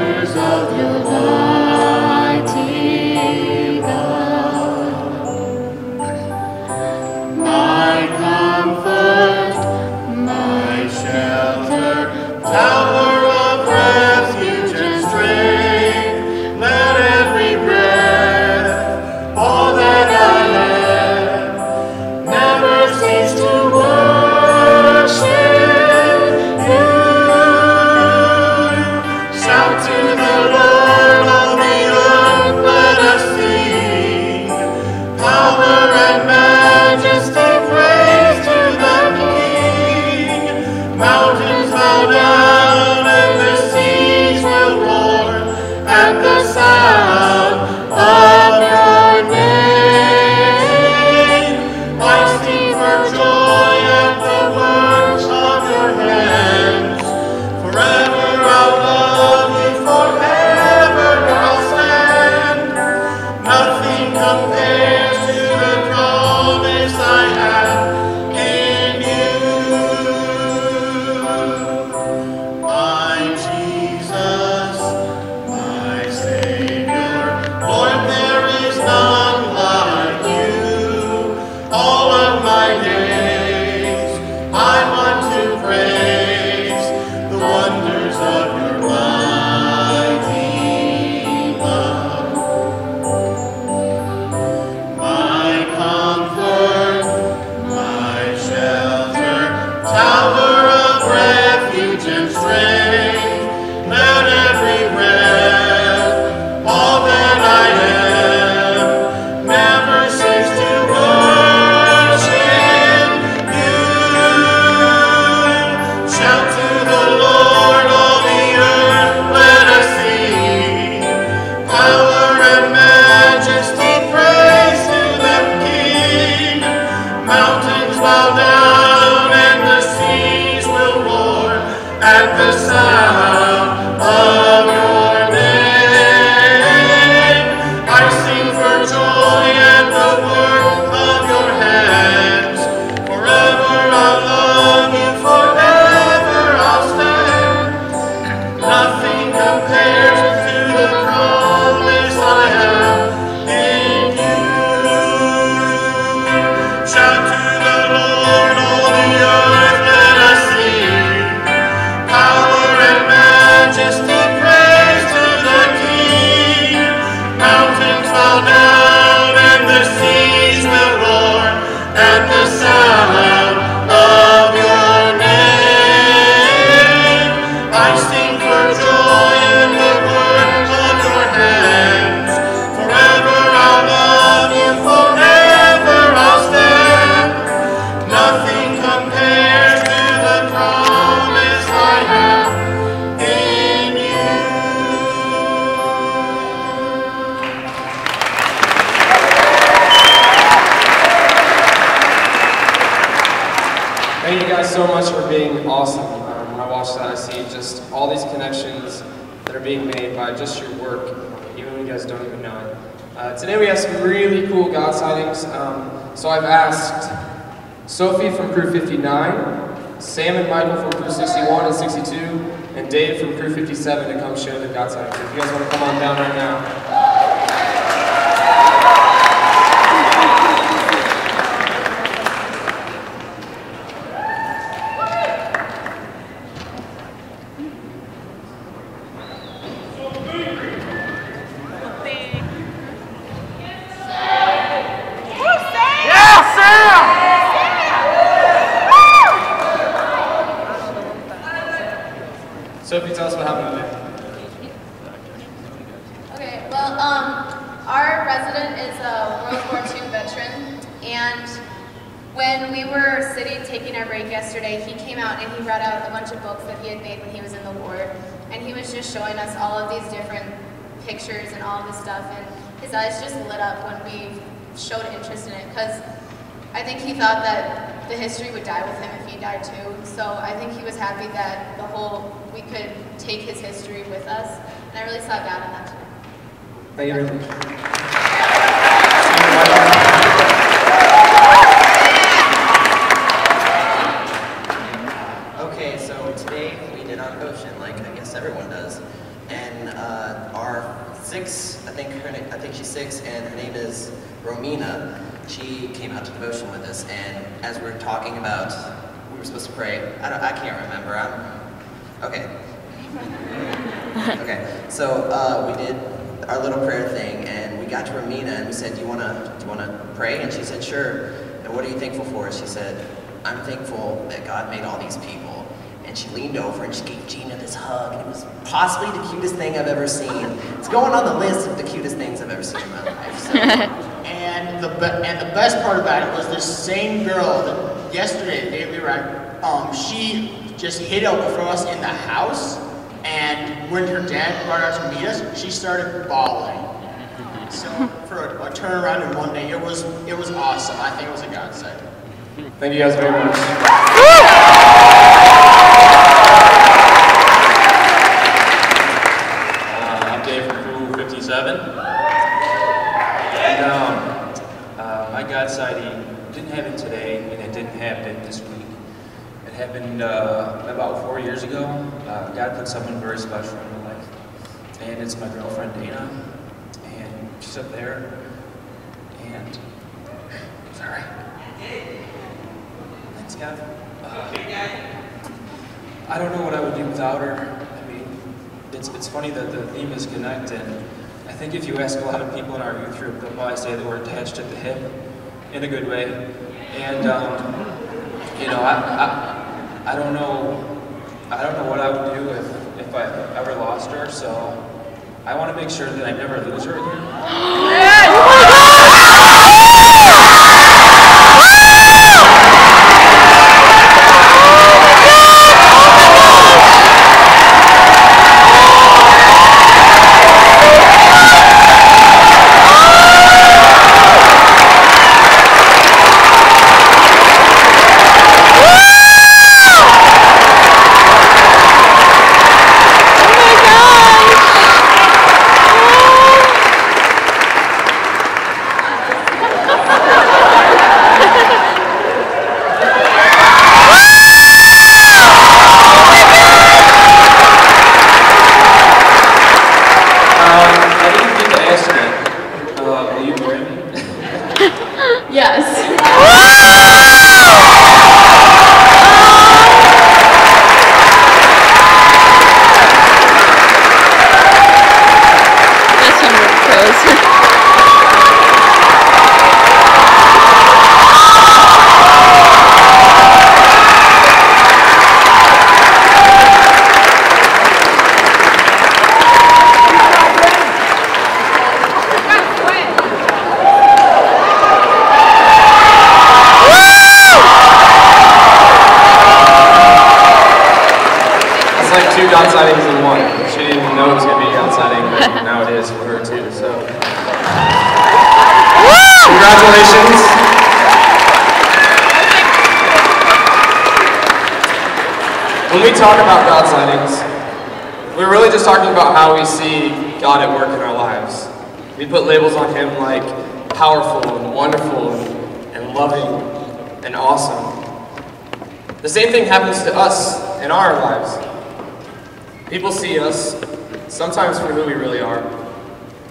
wonders of your mighty love. My comfort, my shelter, tower of refuge and strength, let every breath, all that I am, never cease to worship you. Shout to the Lord of the earth, let us sing. Power and majesty, praise to the King. Mountains bow down and the seas will roar at the sound of your name. I sing for joy at the works of your hands. Forever I'll love you, forever I'll stand. Nothing compares to the promise I have in you. My Jesus, my Savior, Lord, there is none like you. All of my days I want to praise the wonders of your mighty love. My comfort, my shelter, tower of refuge and strength, let every breath, all that I am, never cease to worship you. Shout to the Lord, all the earth, let us sing. Power and majesty, praise to the King. Mountains bow down and the seas will roar at the sound of your name. I sing for joy at the work of your hands. Forever I'll love you, forever I'll stand. Nothing compares to the promise I have in you. Shout to the Lord, all the earth, let us sing. Power and majesty, praise to the King. Mountains bow down and the seas will roar at the sound of your name. I sing for joy in the work of your hands. Forever I'll love you, forever I'll stand. Nothing compares to the promise I have in you. Thank you guys so much for being awesome. When I watch that, I see just all these connections that are being made by just your work, even when you guys don't even know it. Today we have some really cool God sightings. So I've asked Sophie from Crew 59, Sam and Michael from Crew 61 and 62, and Dave from Crew 57 to come share their God sightings. If you guys want to come on down right now. Sophie, tell us what happened today. Okay, well, our resident is a World War II veteran, and when we were sitting taking our break yesterday, he came out and he brought out a bunch of books that he had made when he was in the war, and he was just showing us all of these different pictures and all of this stuff, and his eyes just lit up when we showed interest in it, because I think he thought that the history would die with him if he died too. So I think he was happy that we could take his history with us, and I really saw God in that today. Thank you very much. Okay, so today we did our potion, like I guess everyone does, and 6. I think she's 6, and her name is Romina. She came out to devotion with us, and as we were talking about, we were supposed to pray. I can't remember. Okay. Okay. So we did our little prayer thing, and we got to Romina, and we said, "Do you wanna pray?" And she said, "Sure." And what are you thankful for? She said, "I'm thankful that God made all these people." And she leaned over and she gave Gina this hug, and it was possibly the cutest thing I've ever seen. It's going on the list of the cutest things I've ever seen in my life. So. And the best part about it was this same girl that yesterday, the day we were at, she just hid out for us in the house, and when her dad brought her out to meet us, she started bawling. So for a turnaround in one day, it was awesome. I think it was a godsend. Thank you guys very much. I'm Dave from SOOOOO 57. And my God sighting didn't happen today, and it didn't happen this week. It happened about 4 years ago. God put someone very special in my life, and it's my girlfriend Dana, and she's up there, and it's all right. Thanks, God. I don't know what I would do without her. I mean, it's funny that the theme is connect, and I think if you ask a lot of people in our youth group, they'll probably say that we're attached at the hip in a good way. And you know, I don't know what I would do if I ever lost her. So I want to make sure that I never lose her again. Yes. This one was close. Two God sightings in one. She didn't even know it was going to be a God sighting, but now it is for her too, so. Congratulations. When we talk about God sightings, we're really just talking about how we see God at work in our lives. We put labels on Him like powerful and wonderful and loving and awesome. The same thing happens to us in our lives. People see us, sometimes for who we really are,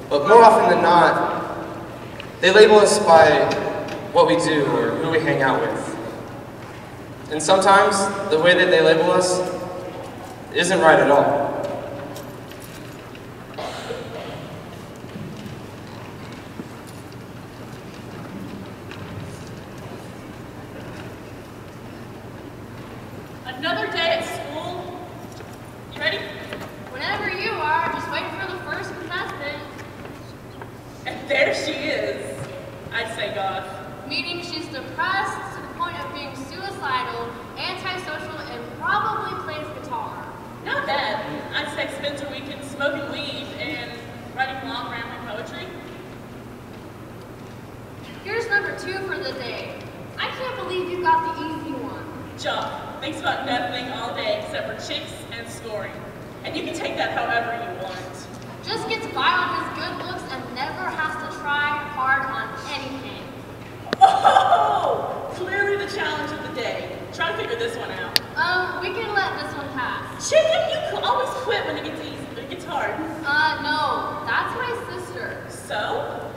but more often than not, they label us by what we do or who we hang out with. And sometimes, the way that they label us isn't right at all. Another day at school. You ready? Whenever you are, just wait for the first contestant. And there she is. I'd say God. Meaning she's depressed to the point of being suicidal, antisocial, and probably plays guitar. Not bad. I'd say spends her weekend smoking weed and writing long rambling poetry. Here's number 2 for the day. I can't believe you got the easy one. Job. Thinks about nothing all day except for chicks and scoring. And you can take that however you want. Just gets by on his good looks and never has to try hard on anything. Oh! Clearly the challenge of the day. Try to figure this one out. We can let this one pass. Chicken, you always quit when it gets easy. It gets sweetheart. No, that's my sister. So?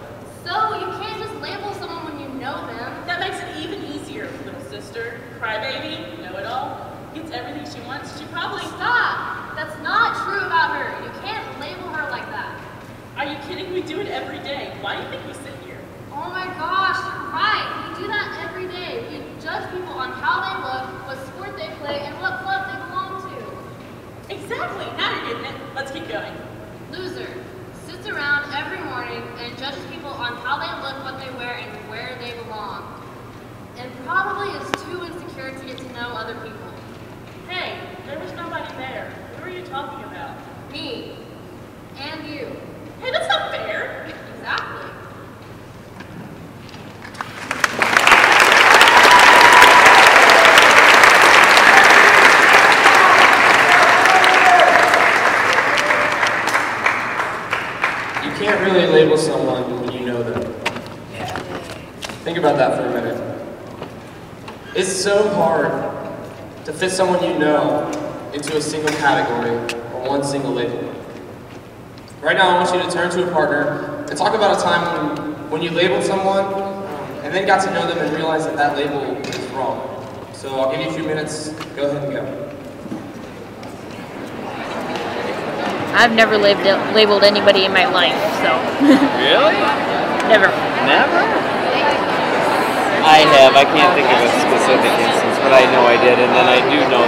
So, you can't just label someone when you know them. That makes it even easier, little sister. Crybaby, know-it-all, gets everything she wants. She probably... Stop! That's not true about her. You can't label her like that. Are you kidding? We do it every day. Why do you think we sit here? Oh my gosh, you're right. We do that every day. We judge people on how they look, what sport they play, and what club they belong to. Exactly. Now you're getting it. Let's keep going. Loser sits around every morning and judges people on how they look, what they wear, and where they belong. And probably is too insecure to get to know other people. Hey, there was nobody there. Who are you talking about? Me. And you. Hey, that's not fair. Exactly. You can't really label someone when you know them. Think about that for a minute. It's so hard to fit someone you know into a single category or one single label. Right now, I want you to turn to a partner and talk about a time when you labeled someone and then got to know them and realized that that label is wrong. So I'll give you a few minutes. Go ahead and go. I've never labeled anybody in my life, so. Really? Never. Never? I have. I can't think of a specific instance, but I know I did, and then I do know